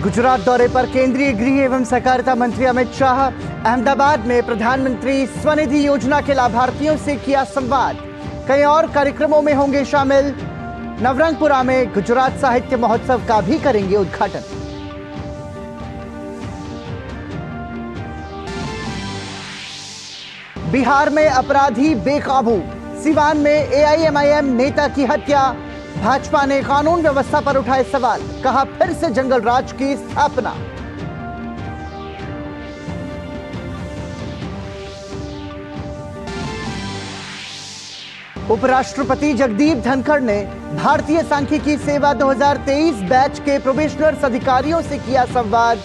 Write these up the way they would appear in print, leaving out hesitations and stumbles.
गुजरात दौरे पर केंद्रीय गृह एवं सहकारिता मंत्री अमित शाह। अहमदाबाद में प्रधानमंत्री स्वनिधि योजना के लाभार्थियों से किया संवाद। कई और कार्यक्रमों में होंगे शामिल। नवरंगपुरा में गुजरात साहित्य महोत्सव का भी करेंगे उद्घाटन। बिहार में अपराधी बेकाबू। सिवान में एआईएमआईएम नेता की हत्या। भाजपा ने कानून व्यवस्था पर उठाए सवाल, कहा फिर से जंगल राज की स्थापना। उपराष्ट्रपति जगदीप धनखड़ ने भारतीय सांख्यिकी सेवा 2023 बैच के प्रोबेशनर्स अधिकारियों से किया संवाद।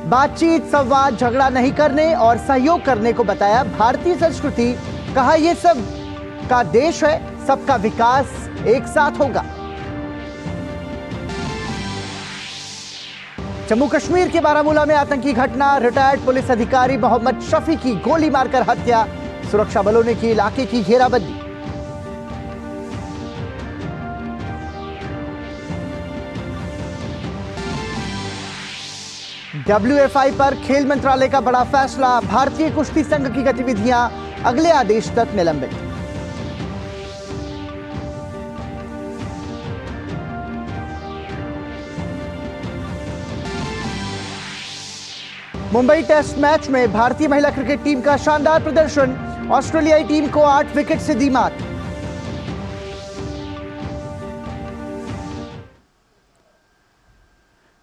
बातचीत, संवाद, झगड़ा नहीं करने और सहयोग करने को बताया भारतीय संस्कृति। कहा यह सब का देश है, सबका विकास एक साथ होगा। जम्मू कश्मीर के बारामूला में आतंकी घटना। रिटायर्ड पुलिस अधिकारी मोहम्मद शफी की गोली मारकर हत्या। सुरक्षा बलों ने की इलाके की घेराबंदी। WFI पर खेल मंत्रालय का बड़ा फैसला। भारतीय कुश्ती संघ की गतिविधियां अगले आदेश तक निलंबित। मुंबई टेस्ट मैच में भारतीय महिला क्रिकेट टीम का शानदार प्रदर्शन। ऑस्ट्रेलियाई टीम को 8 विकेट से दी मात।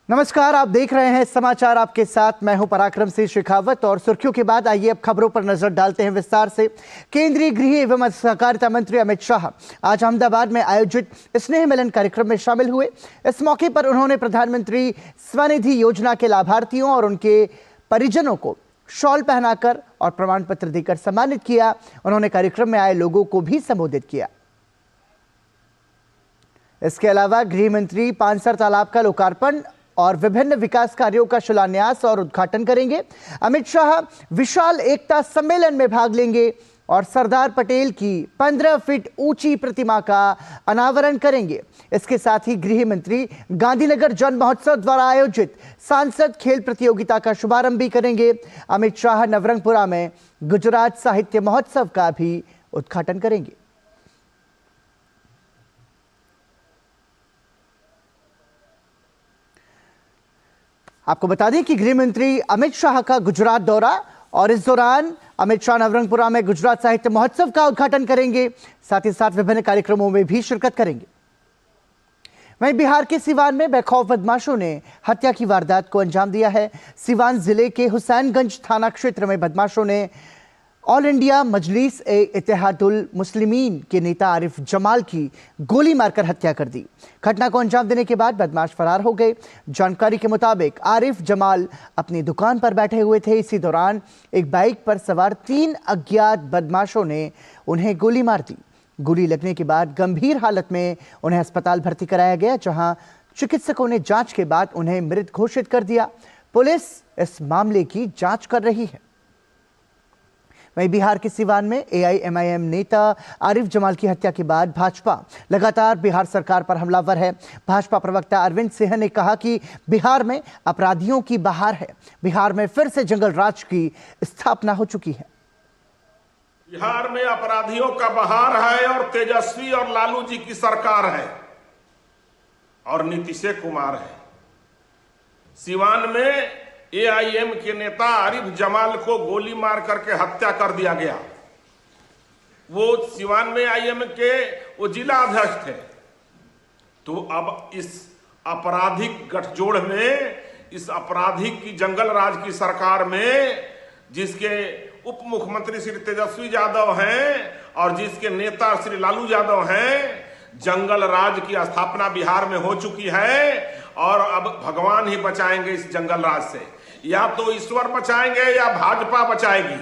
नमस्कार, आप देख रहे हैं समाचार आपके साथ। मैं हूं पराक्रम सिंह शेखावत और सुर्खियों के बाद आइए अब खबरों पर नजर डालते हैं विस्तार से। केंद्रीय गृह एवं सहकारिता मंत्री अमित शाह आज अहमदाबाद में आयोजित स्नेह मिलन कार्यक्रम में शामिल हुए। इस मौके पर उन्होंने प्रधानमंत्री स्वनिधि योजना के लाभार्थियों और उनके परिजनों को शॉल पहनाकर और प्रमाण पत्र देकर सम्मानित किया। उन्होंने कार्यक्रम में आए लोगों को भी संबोधित किया। इसके अलावा गृह मंत्री पानसर तालाब का लोकार्पण और विभिन्न विकास कार्यों का शिलान्यास और उद्घाटन करेंगे। अमित शाह विशाल एकता सम्मेलन में भाग लेंगे और सरदार पटेल की 15 फीट ऊंची प्रतिमा का अनावरण करेंगे। इसके साथ ही गृह मंत्री गांधीनगर जन महोत्सव द्वारा आयोजित सांसद खेल प्रतियोगिता का शुभारंभ भी करेंगे। अमित शाह नवरंगपुरा में गुजरात साहित्य महोत्सव का भी उद्घाटन करेंगे। आपको बता दें कि गृह मंत्री अमित शाह का गुजरात दौरा और इस दौरान अमित शाह नवरंगपुरा में गुजरात साहित्य महोत्सव का उद्घाटन करेंगे। साथ ही साथ विभिन्न कार्यक्रमों में भी शिरकत करेंगे। वहीं बिहार के सिवान में बेखौफ बदमाशों ने हत्या की वारदात को अंजाम दिया है। सिवान जिले के हुसैनगंज थाना क्षेत्र में बदमाशों ने ऑल इंडिया मजलिस ए इत्तेहादुल मुस्लिमीन के नेता आरिफ जमाल की गोली मारकर हत्या कर दी। घटना को अंजाम देने के बाद बदमाश फरार हो गए। जानकारी के मुताबिक आरिफ जमाल अपनी दुकान पर बैठे हुए थे। इसी दौरान एक बाइक पर सवार 3 अज्ञात बदमाशों ने उन्हें गोली मार दी। गोली लगने के बाद गंभीर हालत में उन्हें अस्पताल भर्ती कराया गया, जहां चिकित्सकों ने जांच के बाद उन्हें मृत घोषित कर दिया। पुलिस इस मामले की जांच कर रही है। वहीं बिहार के सिवान में एआईएमआईएम नेता आरिफ जमाल की हत्या के बाद भाजपा लगातार बिहार सरकार पर हमलावर है। भाजपा प्रवक्ता अरविंद सिंह ने कहा कि बिहार में अपराधियों की बहार है। बिहार में फिर से जंगल राज की स्थापना हो चुकी है। बिहार में अपराधियों का बहार है और तेजस्वी और लालू जी की सरकार है और नीतीश कुमार है। सिवान में एआईएम के नेता आरिफ जमाल को गोली मार करके हत्या कर दिया गया। वो सिवान में एआईएम के वो जिला अध्यक्ष थे। तो अब इस आपराधिक गठजोड़ में, इस आपराधिक की जंगल राज की सरकार में, जिसके उप मुख्यमंत्री श्री तेजस्वी यादव हैं और जिसके नेता श्री लालू यादव हैं, जंगल राज की स्थापना बिहार में हो चुकी है। और अब भगवान ही बचाएंगे इस जंगल राज से, या तो ईश्वर बचाएंगे या भाजपा बचाएगी।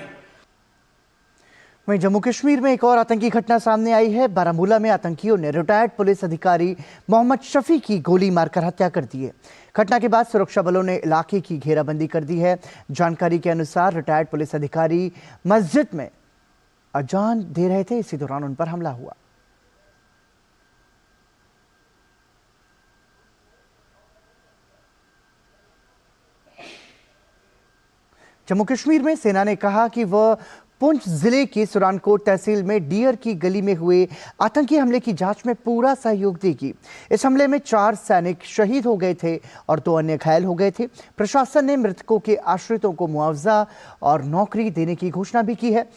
वहीं जम्मू कश्मीर में एक और आतंकी घटना सामने आई है। बारामूला में आतंकियों ने रिटायर्ड पुलिस अधिकारी मोहम्मद शफी की गोली मारकर हत्या कर दी है। घटना के बाद सुरक्षा बलों ने इलाके की घेराबंदी कर दी है। जानकारी के अनुसार रिटायर्ड पुलिस अधिकारी मस्जिद में अजान दे रहे थे, इसी दौरान उन पर हमला हुआ। जम्मू कश्मीर में सेना ने कहा कि वह पुंछ जिले की सुरानकोट तहसील में डियर की गली में हुए आतंकी हमले की जांच में पूरा सहयोग देगी। इस हमले में 4 सैनिक शहीद हो गए थे और 2 अन्य घायल हो गए थे। प्रशासन ने मृतकों के आश्रितों को मुआवजा और नौकरी देने की घोषणा भी की है।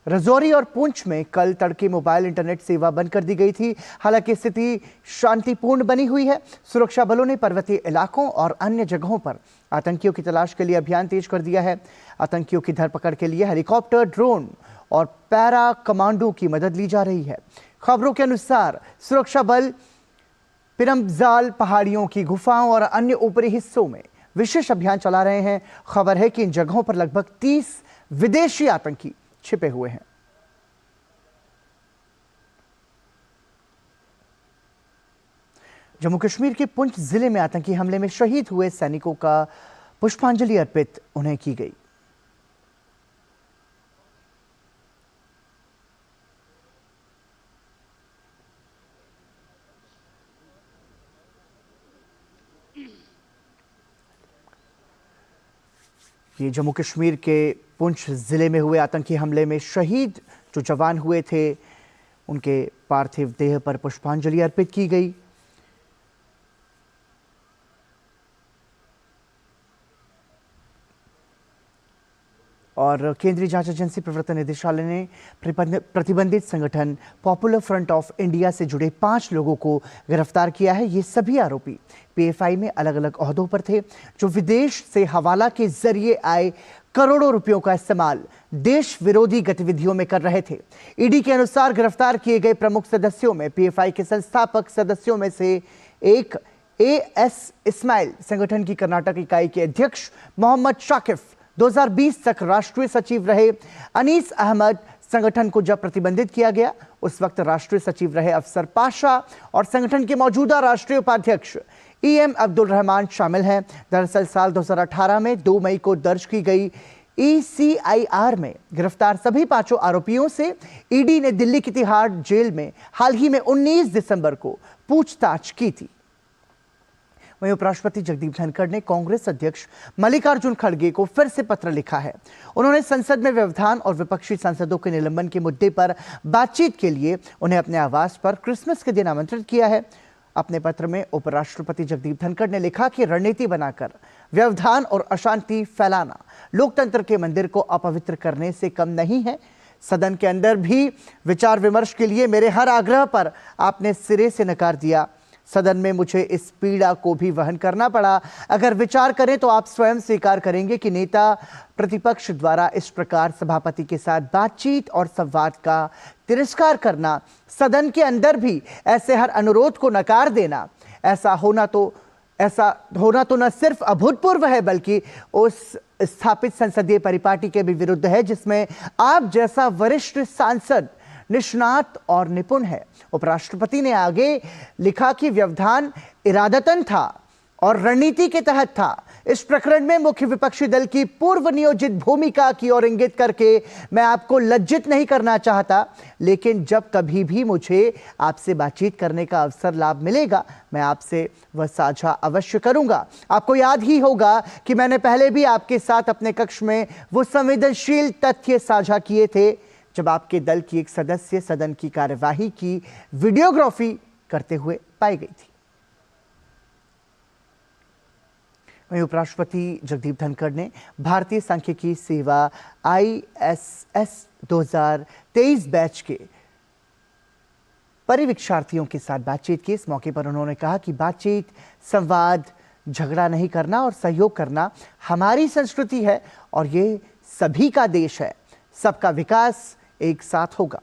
रजौरी और पुंछ में कल तड़के मोबाइल इंटरनेट सेवा बंद कर दी गई थी। हालांकि स्थिति शांतिपूर्ण बनी हुई है। सुरक्षा बलों ने पर्वतीय इलाकों और अन्य जगहों पर आतंकियों की तलाश के लिए अभियान तेज कर दिया है। आतंकियों की धरपकड़ के लिए हेलीकॉप्टर, ड्रोन और पैरा कमांडो की मदद ली जा रही है। खबरों के अनुसार सुरक्षा बल पिरमजाल पहाड़ियों की गुफाओं और अन्य ऊपरी हिस्सों में विशेष अभियान चला रहे हैं। खबर है कि इन जगहों पर लगभग 30 विदेशी आतंकी छिपे हुए हैं। जम्मू कश्मीर के पुंछ जिले में आतंकी हमले में शहीद हुए सैनिकों का पुष्पांजलि अर्पित उन्हें की गई। ये जम्मू कश्मीर के पुंछ जिले में हुए आतंकी हमले में शहीद जो जवान हुए थे, उनके पार्थिव देह पर पुष्पांजलि अर्पित की गई। और केंद्रीय जांच एजेंसी प्रवर्तन निदेशालय ने प्रतिबंधित संगठन पॉपुलर फ्रंट ऑफ इंडिया से जुड़े 5 लोगों को गिरफ्तार किया है। ये सभी आरोपी पीएफआई में अलग अलग ओहदों पर थे, जो विदेश से हवाला के जरिए आए करोड़ों रुपयों का इस्तेमाल देश विरोधी गतिविधियों में कर रहे थे। ईडी के अनुसार गिरफ्तार किए गए प्रमुख सदस्यों में पीएफआई के संस्थापक सदस्यों में से एक एएस इस्माइल, संगठन की कर्नाटक इकाई के अध्यक्ष मोहम्मद शाकिफ, 2020 तक राष्ट्रीय सचिव रहे अनीस अहमद, संगठन को जब प्रतिबंधित किया गया उस वक्त राष्ट्रीय सचिव रहे अफसर पाशा और संगठन के मौजूदा राष्ट्रीय उपाध्यक्ष ईएम अब्दुल रहमान शामिल हैं। दरअसल साल 2018 में 2 मई को दर्ज की गई ECIR में गिरफ्तार सभी 5 आरोपियों से ईडी ने दिल्ली की तिहाड़ जेल में हाल ही में 19 दिसंबर को पूछताछ की थी। वहीं उपराष्ट्रपति जगदीप धनखड़ ने कांग्रेस अध्यक्ष मल्लिकार्जुन खड़गे को फिर से पत्र लिखा है। उन्होंने संसद में व्यवधान और विपक्षी सांसदों के निलंबन के मुद्दे पर बातचीत के लिए उन्हें अपने आवास पर क्रिसमस के दिन आमंत्रित किया है। अपने पत्र में उपराष्ट्रपति जगदीप धनखड़ ने लिखा कि रणनीति बनाकर व्यवधान और अशांति फैलाना लोकतंत्र के मंदिर को अपवित्र करने से कम नहीं है। सदन के अंदर भी विचार विमर्श के लिए मेरे हर आग्रह पर आपने सिरे से नकार दिया। सदन में मुझे इस पीड़ा को भी वहन करना पड़ा। अगर विचार करें तो आप स्वयं स्वीकार करेंगे कि नेता प्रतिपक्ष द्वारा इस प्रकार सभापति के साथ बातचीत और संवाद का तिरस्कार करना, सदन के अंदर भी ऐसे हर अनुरोध को नकार देना, ऐसा होना तो न सिर्फ अभूतपूर्व है बल्कि उस स्थापित संसदीय परिपाटी के भी विरुद्ध है जिसमें आप जैसा वरिष्ठ सांसद निष्णात और निपुण है। उपराष्ट्रपति ने आगे लिखा कि व्यवधान इरादतन था और रणनीति के तहत था। इस प्रकरण में मुख्य विपक्षी दल की पूर्व नियोजित भूमिका की ओर इंगित करके मैं आपको लज्जित नहीं करना चाहता, लेकिन जब कभी भी मुझे आपसे बातचीत करने का अवसर लाभ मिलेगा मैं आपसे वह साझा अवश्य करूंगा। आपको याद ही होगा कि मैंने पहले भी आपके साथ अपने कक्ष में वो संवेदनशील तथ्य साझा किए थे जब आपके दल की एक सदस्य सदन की कार्यवाही की वीडियोग्राफी करते हुए पाई गई थी। वहीं उपराष्ट्रपति जगदीप धनखड़ ने भारतीय सांख्यिकी सेवा ISS 2023 बैच के परिवीक्षार्थियों के साथ बातचीत की। इस मौके पर उन्होंने कहा कि बातचीत, संवाद, झगड़ा नहीं करना और सहयोग करना हमारी संस्कृति है और ये सभी का देश है। सबका विकास एक साथ होगा।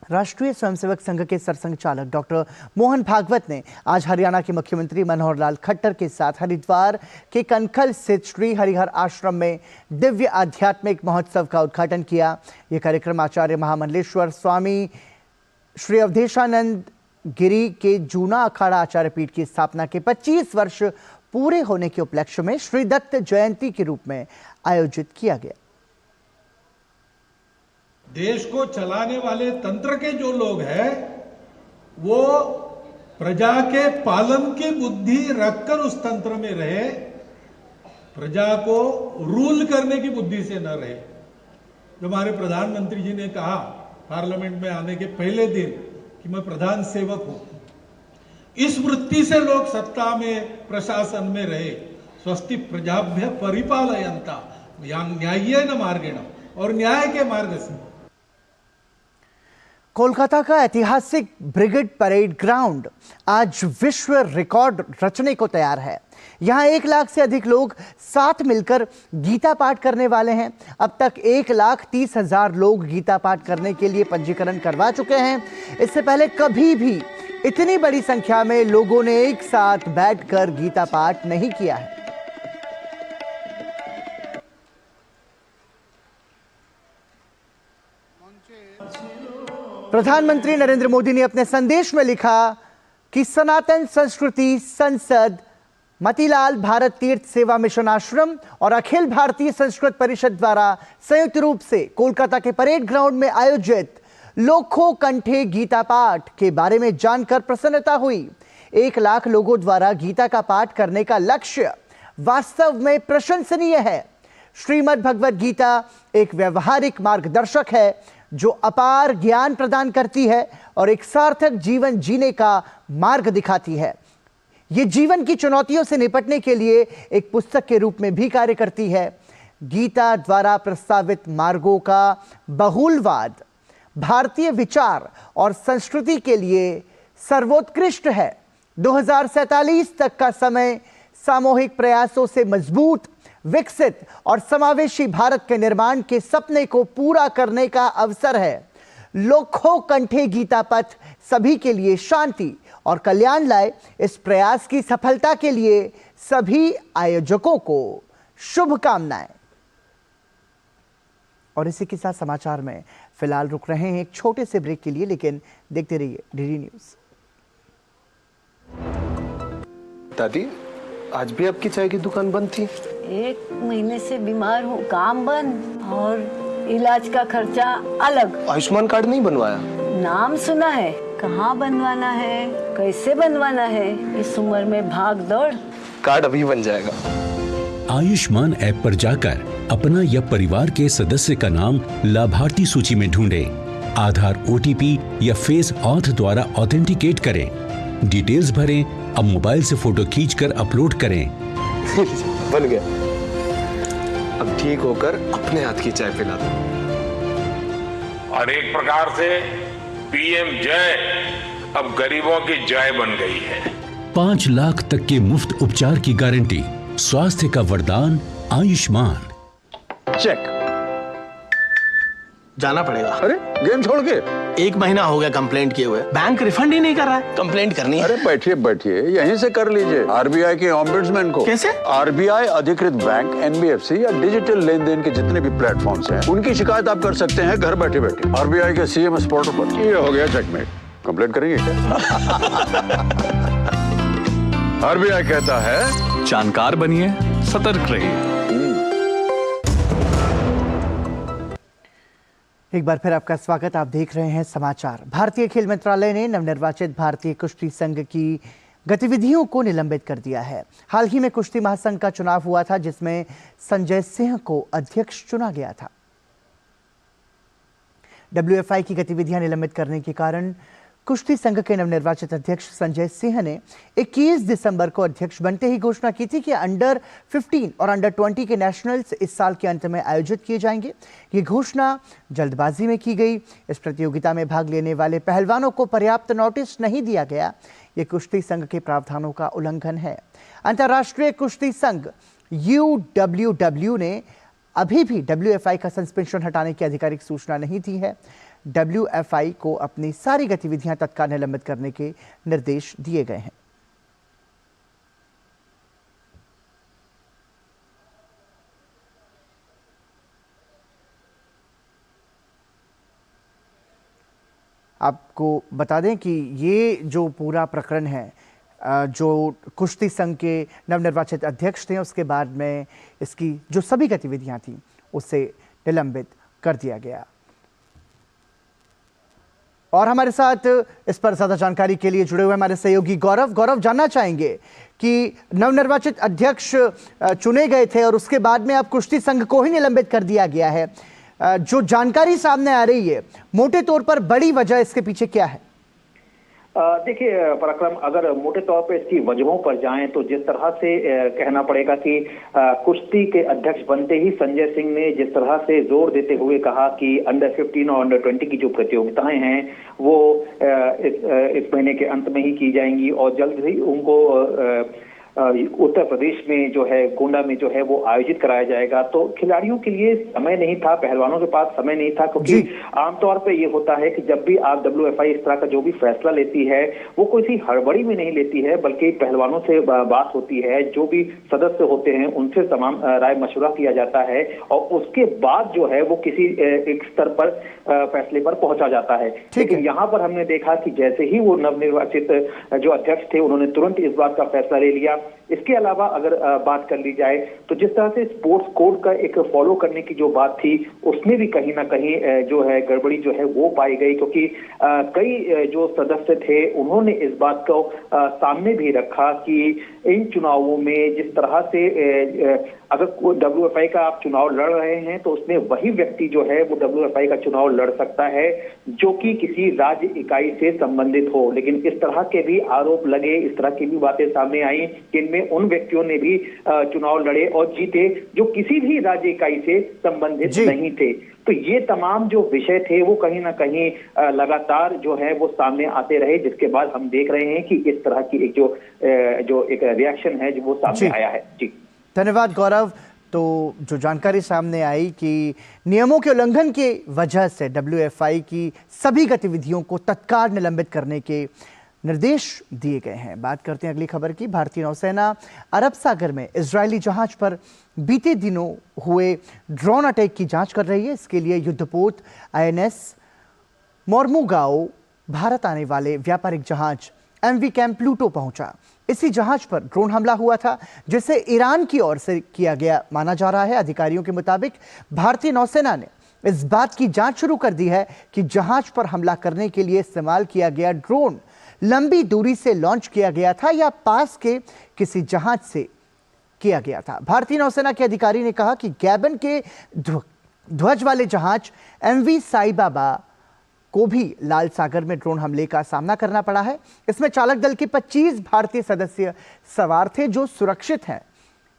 राष्ट्रीय स्वयंसेवक संघ के सरसंघचालक डॉक्टर मोहन भागवत ने आज हरियाणा के मुख्यमंत्री मनोहर लाल खट्टर के साथ हरिद्वार के कनखल स्थित श्री हरिहर आश्रम में दिव्य आध्यात्मिक महोत्सव का उद्घाटन किया। यह कार्यक्रम आचार्य महामंडलेश्वर स्वामी श्री अवधेशानंद गिरी के जूना अखाड़ा आचार्य पीठ की स्थापना के 25 वर्ष पूरे होने के उपलक्ष्य में श्री दत्त जयंती के रूप में आयोजित किया गया। देश को चलाने वाले तंत्र के जो लोग हैं वो प्रजा के पालन की बुद्धि रखकर उस तंत्र में रहे प्रजा को रूल करने की बुद्धि से न रहे। जो हमारे प्रधानमंत्री जी ने कहा पार्लियामेंट में आने के पहले दिन कि मैं प्रधान सेवक हूं, इस वृत्ति से लोग सत्ता में प्रशासन में रहे। स्वस्ति प्रजाभ्य परिपालयन्ता न्याय्येन मार्गेण, और न्याय के मार्ग से। कोलकाता का ऐतिहासिक ब्रिगेड परेड ग्राउंड आज विश्व रिकॉर्ड रचने को तैयार है। यहां 1 लाख से अधिक लोग साथ मिलकर गीता पाठ करने वाले हैं। अब तक 1,30,000 लोग गीता पाठ करने के लिए पंजीकरण करवा चुके हैं। इससे पहले कभी भी इतनी बड़ी संख्या में लोगों ने एक साथ बैठकर गीता पाठ नहीं किया है। प्रधानमंत्री नरेंद्र मोदी ने अपने संदेश में लिखा कि सनातन संस्कृति संसद, मतीलाल भारत तीर्थ सेवा मिशन आश्रम और अखिल भारतीय संस्कृत परिषद द्वारा संयुक्त रूप से कोलकाता के परेड ग्राउंड में आयोजित लोखो कंठे गीता पाठ के बारे में जानकर प्रसन्नता हुई। 1 लाख लोगों द्वारा गीता का पाठ करने का लक्ष्य वास्तव में प्रशंसनीय है। श्रीमद् भगवद गीता एक व्यवहारिक मार्गदर्शक है जो अपार ज्ञान प्रदान करती है और एक सार्थक जीवन जीने का मार्ग दिखाती है। ये जीवन की चुनौतियों से निपटने के लिए एक पुस्तक के रूप में भी कार्य करती है। गीता द्वारा प्रस्तावित मार्गों का बहुलवाद भारतीय विचार और संस्कृति के लिए सर्वोत्कृष्ट है। 2047 तक का समय सामूहिक प्रयासों से मजबूत, विकसित और समावेशी भारत के निर्माण के सपने को पूरा करने का अवसर है। लोखो कंठे गीता पथ सभी के लिए शांति और कल्याण लाए। इस प्रयास की सफलता के लिए सभी आयोजकों को शुभकामनाएं। और इसी के साथ समाचार में फिलहाल रुक रहे हैं एक छोटे से ब्रेक के लिए, लेकिन देखते रहिए डीडी न्यूज। दादी, आज भी आपकी चाय की दुकान बंद थी? 1 महीने से बीमार हूँ, काम बंद और इलाज का खर्चा अलग। आयुष्मान कार्ड नहीं बनवाया? नाम सुना है, कहाँ बनवाना है, कैसे बनवाना है, इस उम्र में भाग दौड़। कार्ड अभी बन जाएगा। आयुष्मान ऐप पर जाकर अपना या परिवार के सदस्य का नाम लाभार्थी सूची में ढूंढें। आधार, OTP या फेस ऑथ द्वारा ऑथेंटिकेट करें। डिटेल्स भरें। अब मोबाइल से फोटो खींचकर अपलोड करें। बन गया। अब ठीक होकर अपने हाथ की चाय पिला दो। और एक प्रकार से PM जय अब गरीबों की जय बन गई है। 5 लाख तक के मुफ्त उपचार की गारंटी। स्वास्थ्य का वरदान आयुष्मान। चेक। जाना पड़ेगा। अरे गेम छोड़ के 1 महीना हो गया कंप्लेंट किए हुए, बैंक रिफंड ही नहीं कर रहा है। कंप्लेंट करनी है। अरे बैठिए बैठिए, यहीं से कर लीजिए RBI के ऑम्बुड्समैन को। कैसे? RBI अधिकृत बैंक, NBFC या डिजिटल लेन देन के जितने भी प्लेटफॉर्म्स हैं, उनकी शिकायत आप कर सकते हैं घर बैठे बैठे। RBI के CMS पोर्टल पर। ये हो गया चेकमेट। कंप्लेंट करेंगे क्या? RBI कहता है जानकार बनिए, सतर्क रहिए। एक बार फिर आपका स्वागत। आप देख रहे हैं समाचार। भारतीय खेल मंत्रालय ने नवनिर्वाचित भारतीय कुश्ती संघ की गतिविधियों को निलंबित कर दिया है। हाल ही में कुश्ती महासंघ का चुनाव हुआ था, जिसमें संजय सिंह को अध्यक्ष चुना गया था। WFI की गतिविधियां निलंबित करने के कारण कुश्ती संघ के नवनिर्वाचित अध्यक्ष संजय सिंह ने 21 दिसंबर को अध्यक्ष बनते ही घोषणा की थी कि अंडर 15 और अंडर 20 के नेशनल्स इस साल के अंत में आयोजित किए जाएंगे। ये घोषणा जल्दबाजी में की गई। इस प्रतियोगिता में भाग लेने वाले पहलवानों को पर्याप्त नोटिस नहीं दिया गया। ये कुश्ती संघ के प्रावधानों का उल्लंघन है। अंतर्राष्ट्रीय कुश्ती संघ UWW ने अभी भी WFI का सस्पेंशन हटाने की आधिकारिक सूचना नहीं दी है। WFI को अपनी सारी गतिविधियां तत्काल निलंबित करने के निर्देश दिए गए हैं। आपको बता दें कि ये जो पूरा प्रकरण है, जो कुश्ती संघ के नवनिर्वाचित अध्यक्ष थे, उसके बाद में इसकी जो सभी गतिविधियां थीं उसे निलंबित कर दिया गया। और हमारे साथ इस पर ज्यादा जानकारी के लिए जुड़े हुए हमारे सहयोगी गौरव जानना चाहेंगे कि नवनिर्वाचित अध्यक्ष चुने गए थे और उसके बाद में अब कुश्ती संघ को ही निलंबित कर दिया गया है। जो जानकारी सामने आ रही है, मोटे तौर पर बड़ी वजह इसके पीछे क्या है? देखिए पराक्रम, अगर मोटे तौर पे इसकी वजहों पर जाएं तो जिस तरह से कहना पड़ेगा कि कुश्ती के अध्यक्ष बनते ही संजय सिंह ने जिस तरह से जोर देते हुए कहा कि अंडर 15 और अंडर 20 की जो प्रतियोगिताएं हैं वो इस महीने के अंत में ही की जाएंगी और जल्द ही उनको उत्तर प्रदेश में जो है गोंडा में जो है वो आयोजित कराया जाएगा। तो खिलाड़ियों के लिए समय नहीं था, पहलवानों के पास समय नहीं था, क्योंकि आमतौर पे ये होता है कि जब भी आप WFI इस तरह का जो भी फैसला लेती है वो किसी हड़बड़ी में नहीं लेती है, बल्कि पहलवानों से बात होती है, जो भी सदस्य होते हैं उनसे तमाम राय मशवरा किया जाता है और उसके बाद जो है वो किसी एक स्तर पर फैसले पर पहुंचा जाता है। लेकिन यहाँ पर हमने देखा कि जैसे ही वो नवनिर्वाचित जो अध्यक्ष थे उन्होंने तुरंत इस बात का फैसला ले लिया। इसके अलावा अगर बात कर ली जाए तो जिस तरह से स्पोर्ट्स कोड का एक फॉलो करने की जो बात थी उसमें भी कहीं ना कहीं जो है गड़बड़ी जो है वो पाई गई, क्योंकि कई जो सदस्य थे उन्होंने इस बात को सामने भी रखा कि इन चुनावों में जिस तरह से अगर WFI का आप चुनाव लड़ रहे हैं तो उसमें वही व्यक्ति जो है वो WFI का चुनाव लड़ सकता है जो कि किसी राज्य इकाई से संबंधित हो। लेकिन इस तरह के भी आरोप लगे, इस तरह की भी बातें सामने आई कि इनमें उन व्यक्तियों ने भी चुनाव लड़े और जीते जो किसी भी राज्य इकाई से संबंधित नहीं थे। तो ये तमाम जो विषय थे वो कहीं ना कहीं लगातार जो है वो सामने आते रहे, जिसके बाद हम देख रहे हैं कि इस तरह की एक जो एक रिएक्शन है जो वो सामने आया है। जी धन्यवाद गौरव। तो जो जानकारी सामने आई कि नियमों के उल्लंघन की वजह से WFI की सभी गतिविधियों को तत्काल निलंबित करने के निर्देश दिए गए हैं। बात करते हैं अगली खबर की। भारतीय नौसेना अरब सागर में इजरायली जहाज पर बीते दिनों हुए ड्रोन अटैक की जांच कर रही है। इसके लिए युद्धपोत INS मोर्मुगाओ भारत आने वाले व्यापारिक जहाज MV कैम प्लूटो पहुंचा। इसी जहाज पर ड्रोन हमला हुआ था जिसे ईरान की ओर से किया गया माना जा रहा है। अधिकारियों के मुताबिक भारतीय नौसेना ने इस बात की जांच शुरू कर दी है कि जहाज पर हमला करने के लिए इस्तेमाल किया गया ड्रोन लंबी दूरी से लॉन्च किया गया था या पास के किसी जहाज से किया गया था। भारतीय नौसेना के अधिकारी ने कहा कि गैबन के ध्वज वाले जहाज MV साईबाबा को भी लाल सागर में ड्रोन हमले का सामना करना पड़ा है। इसमें चालक दल के 25 भारतीय सदस्य सवार थे जो सुरक्षित हैं।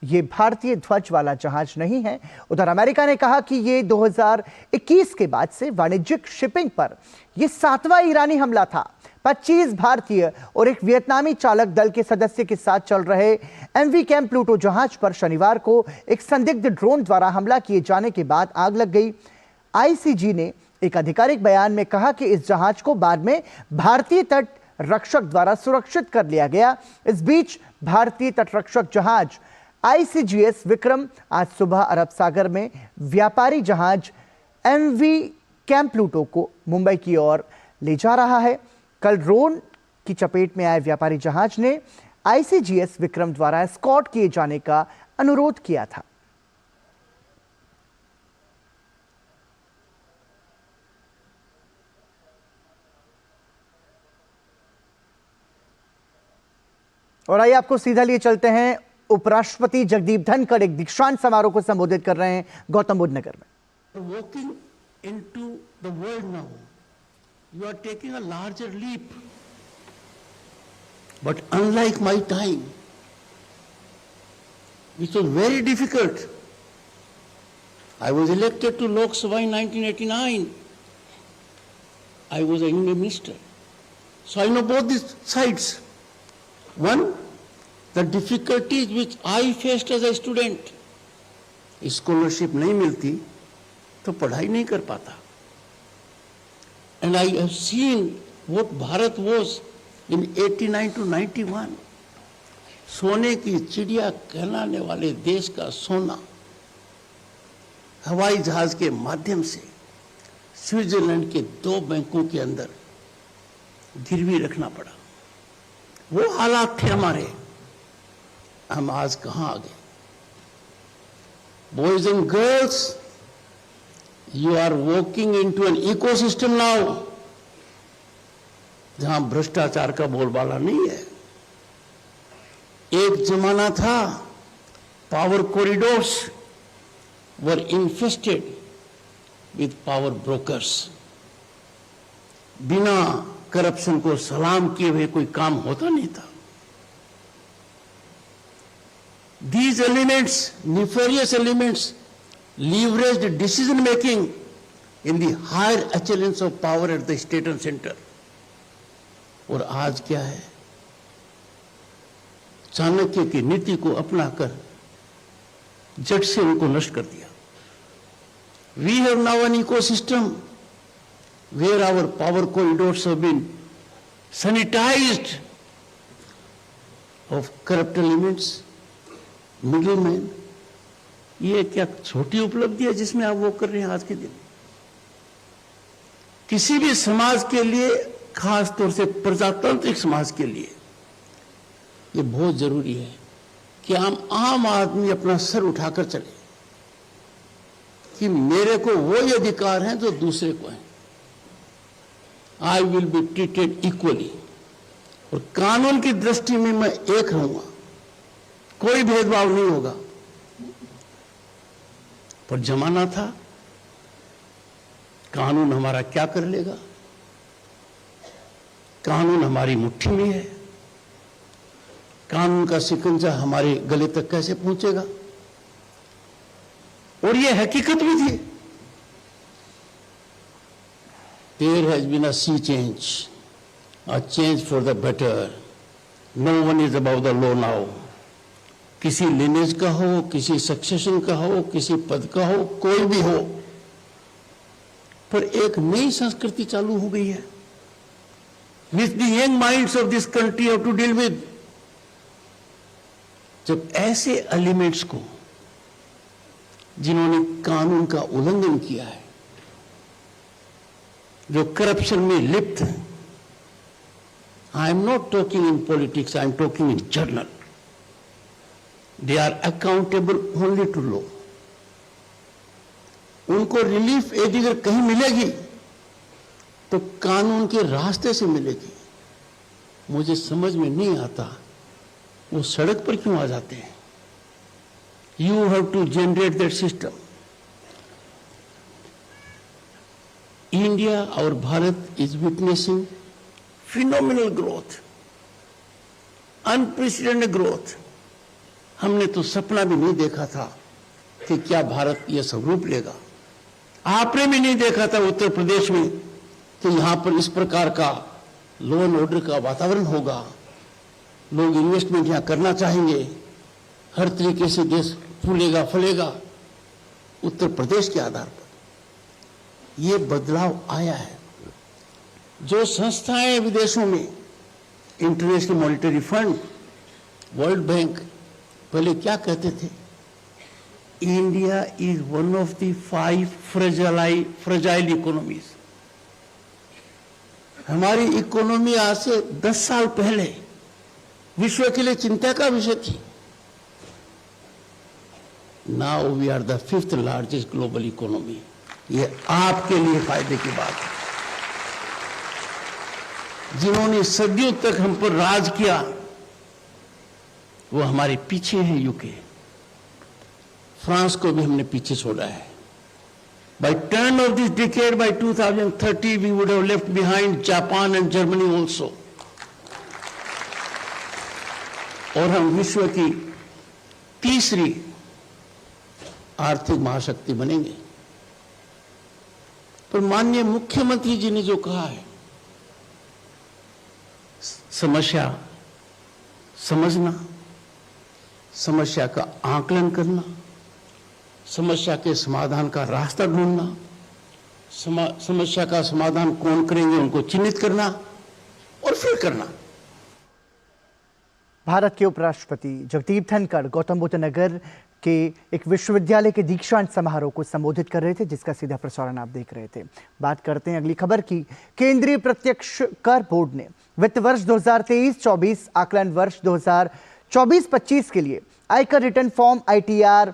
ये भारतीय ध्वज वाला जहाज नहीं है। उधर अमेरिका ने कहा कि ये 2021 के बाद से वाणिज्यिक शिपिंग पर यह 7वां ईरानी हमला था। 25 भारतीय और एक वियतनामी चालक दल के सदस्य के साथ चल रहे MV कैम प्लूटो जहाज पर शनिवार को एक संदिग्ध ड्रोन द्वारा हमला किए जाने के बाद आग लग गई। ICG ने एक आधिकारिक बयान में कहा कि इस जहाज को बाद में भारतीय तट रक्षक द्वारा सुरक्षित कर लिया गया। इस बीच भारतीय तटरक्षक जहाज ICGS विक्रम आज सुबह अरब सागर में व्यापारी जहाज MV कैम प्लूटो को मुंबई की ओर ले जा रहा है। कल ड्रोन की चपेट में आए व्यापारी जहाज ने ICGS विक्रम द्वारा एस्कॉर्ट किए जाने का अनुरोध किया था। और आइए आपको सीधा लिए चलते हैं। उपराष्ट्रपति जगदीप धनखड़ एक दीक्षांत समारोह को संबोधित कर रहे हैं गौतम बुद्ध नगर में। Walking into the world now, you are taking a larger leap. But unlike my time, which was very difficult, I was elected to Lok Sabha in 1989. I was a union minister. So I know both these sides. One, the difficulties which I faced as a student. Scholarship नहीं मिलती तो पढ़ाई नहीं कर पाता. And I have seen what Bharat was in 89 to 91. सोने की चिड़िया कहलाने वाले देश का सोना हवाई जहाज के माध्यम से स्विट्जरलैंड के 2 बैंकों के अंदर गिरवी रखना पड़ा. वो हालात थे हमारे. हम आज कहां आ गए? Boys and girls, you are walking into an ecosystem now जहां भ्रष्टाचार का बोलबाला नहीं है। एक जमाना था power corridors were infested with power brokers. बिना करप्शन को सलाम किए हुए कोई काम होता नहीं था। These elements, nefarious elements, leveraged decision making in the higher echelons of power at the state and center. और आज क्या है? चाणक्य की नीति को अपनाकर झट से उनको नष्ट कर दिया। We have now an ecosystem where our power corridors have been sanitized of corrupt elements, middlemen. ये क्या छोटी उपलब्धि है जिसमें आप वो कर रहे हैं आज के दिन? किसी भी समाज के लिए, खास तौर से प्रजातांत्रिक समाज के लिए, ये बहुत जरूरी है कि हम आम आदमी अपना सर उठाकर चले कि मेरे को वो अधिकार हैं जो दूसरे को हैं। I will be treated equally, और कानून की दृष्टि में मैं एक रहूंगा, कोई भेदभाव नहीं होगा। पर जमाना था कानून हमारा क्या कर लेगा, कानून हमारी मुट्ठी में है, कानून का शिकंजा हमारे गले तक कैसे पहुंचेगा। और यह हकीकत भी थी। There has been a sea change, a change for the better. No one is above the law now. किसी लिनेज का हो, किसी सक्सेशन का हो, किसी पद का हो, कोई भी हो, पर एक नई संस्कृति चालू हो गई है which the young minds of this country have to deal with. जब ऐसे एलिमेंट्स को, जिन्होंने कानून का उल्लंघन किया है, जो करप्शन में लिप्त हैं, I am not talking in politics, I am talking in general, they are accountable only to law. उनको रिलीफ यदि अगर कहीं मिलेगी तो कानून के रास्ते से मिलेगी। मुझे समझ में नहीं आता वो सड़क पर क्यों आ जाते हैं। You have to generate that system. India, our Bharat, is witnessing phenomenal growth, unprecedented growth. हमने तो सपना भी नहीं देखा था कि क्या भारत यह स्वरूप लेगा। आपने भी नहीं देखा था उत्तर प्रदेश में कि यहां पर इस प्रकार का लॉ एंड ऑर्डर का वातावरण होगा, लोग इन्वेस्टमेंट यहां करना चाहेंगे, हर तरीके से देश फूलेगा फलेगा उत्तर प्रदेश के आधार पर। यह बदलाव आया है। जो संस्थाएं विदेशों में, international monetary fund, world bank, पहले क्या कहते थे, India is one of the 5 fragile economies. हमारी इकोनॉमी आज से 10 साल पहले विश्व के लिए चिंता का विषय थी। Now we are the 5th largest global economy. ये आपके लिए फायदे की बात है। जिन्होंने सदियों तक हम पर राज किया वो हमारे पीछे हैं। यूके, फ्रांस को भी हमने पीछे छोड़ा है। By turn of this decade, by 2030 we would have left behind Japan and Germany also. और हम विश्व की तीसरी आर्थिक महाशक्ति बनेंगे। पर माननीय मुख्यमंत्री जी ने जो कहा है, समस्या समझना, समस्या का आकलन करना, समस्या के समाधान का रास्ता ढूंढना, समस्या का समाधान कौन करेंगे उनको चिन्हित करना और फिर करना। भारत के उपराष्ट्रपति जगदीप धनखड़ गौतम बुद्ध नगर के एक विश्वविद्यालय के दीक्षांत समारोह को संबोधित कर रहे थे, जिसका सीधा प्रसारण आप देख रहे थे। बात करते हैं अगली खबर की। केंद्रीय प्रत्यक्ष कर बोर्ड ने वित्त वर्ष 2023-24 आकलन वर्ष 2024-25 के लिए आयकर रिटर्न फॉर्म ITR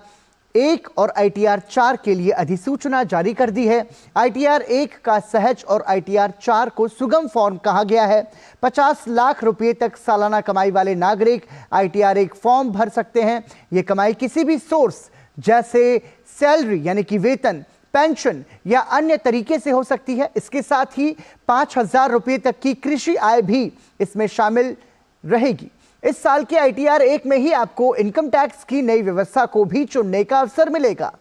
1 और ITR 4 के लिए अधिसूचना जारी कर दी है। ITR 1 का सहज और ITR 4 को सुगम फॉर्म कहा गया है। 50 लाख रुपए तक सालाना कमाई वाले नागरिक ITR 1 फॉर्म भर सकते हैं। ये कमाई किसी भी सोर्स जैसे सैलरी यानी कि वेतन, पेंशन या अन्य तरीके से हो सकती है। इसके साथ ही 5,000 रुपए तक की कृषि आय भी इसमें शामिल रहेगी। इस साल के ITR 1 में ही आपको इनकम टैक्स की नई व्यवस्था को भी चुनने का अवसर मिलेगा।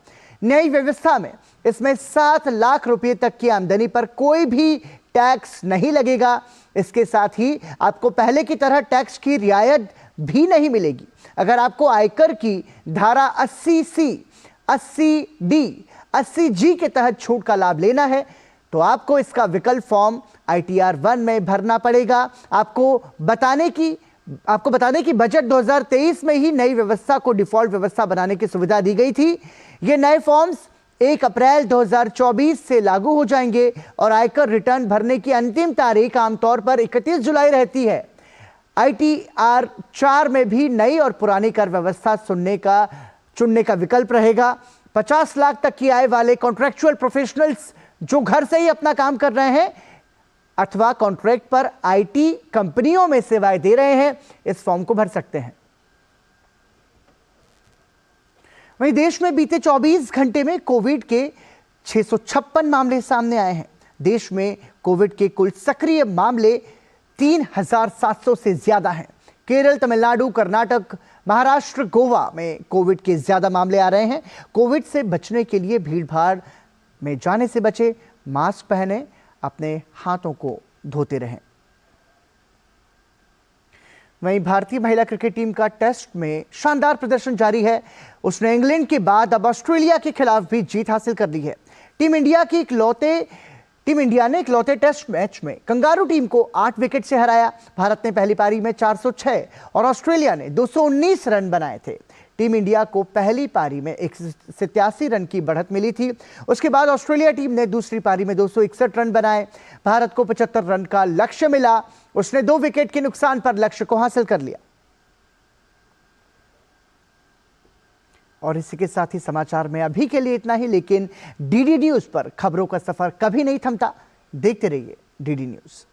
नई व्यवस्था में इसमें 7 लाख रुपए तक की आमदनी पर कोई भी टैक्स नहीं लगेगा। इसके साथ ही आपको पहले की तरह टैक्स की रियायत भी नहीं मिलेगी। अगर आपको आयकर की धारा 80C, 80D, 80G के तहत छूट का लाभ लेना है तो आपको इसका विकल्प फॉर्म ITR 1 में भरना पड़ेगा। आपको बता दें कि बजट 2023 में ही नई व्यवस्था को डिफॉल्ट व्यवस्था बनाने की सुविधा दी गई थी। ये नए फॉर्म्स 1 अप्रैल 2024 से लागू हो जाएंगे और आयकर रिटर्न भरने की अंतिम तारीख आमतौर पर 31 जुलाई रहती है। ITR 4 में भी नई और पुरानी कर व्यवस्था चुनने का विकल्प रहेगा। 50 लाख तक की आय वाले कॉन्ट्रैक्चुअल प्रोफेशनल्स जो घर से ही अपना काम कर रहे हैं अथवा कॉन्ट्रैक्ट पर IT कंपनियों में सेवाएं दे रहे हैं, इस फॉर्म को भर सकते हैं। वहीं देश में बीते 24 घंटे में कोविड के 656 मामले सामने आए हैं। देश में कोविड के कुल सक्रिय मामले 3,700 से ज्यादा हैं। केरल, तमिलनाडु, कर्नाटक, महाराष्ट्र, गोवा में कोविड के ज्यादा मामले आ रहे हैं। कोविड से बचने के लिए भीड़भाड़ में जाने से बचे, मास्क पहने, अपने हाथों को धोते रहें। वहीं भारतीय महिला क्रिकेट टीम का टेस्ट में शानदार प्रदर्शन जारी है। उसने इंग्लैंड के बाद अब ऑस्ट्रेलिया के खिलाफ भी जीत हासिल कर ली है। टीम इंडिया ने इकलौते टेस्ट मैच में कंगारू टीम को 8 विकेट से हराया। भारत ने पहली पारी में 406 और ऑस्ट्रेलिया ने 219 रन बनाए थे। टीम इंडिया को पहली पारी में 187 रन की बढ़त मिली थी। उसके बाद ऑस्ट्रेलिया टीम ने दूसरी पारी में 261 रन बनाए। भारत को 75 रन का लक्ष्य मिला। उसने 2 विकेट के नुकसान पर लक्ष्य को हासिल कर लिया। और इसी के साथ ही समाचार में अभी के लिए इतना ही, लेकिन DD न्यूज पर खबरों का सफर कभी नहीं थमता। देखते रहिए DD न्यूज।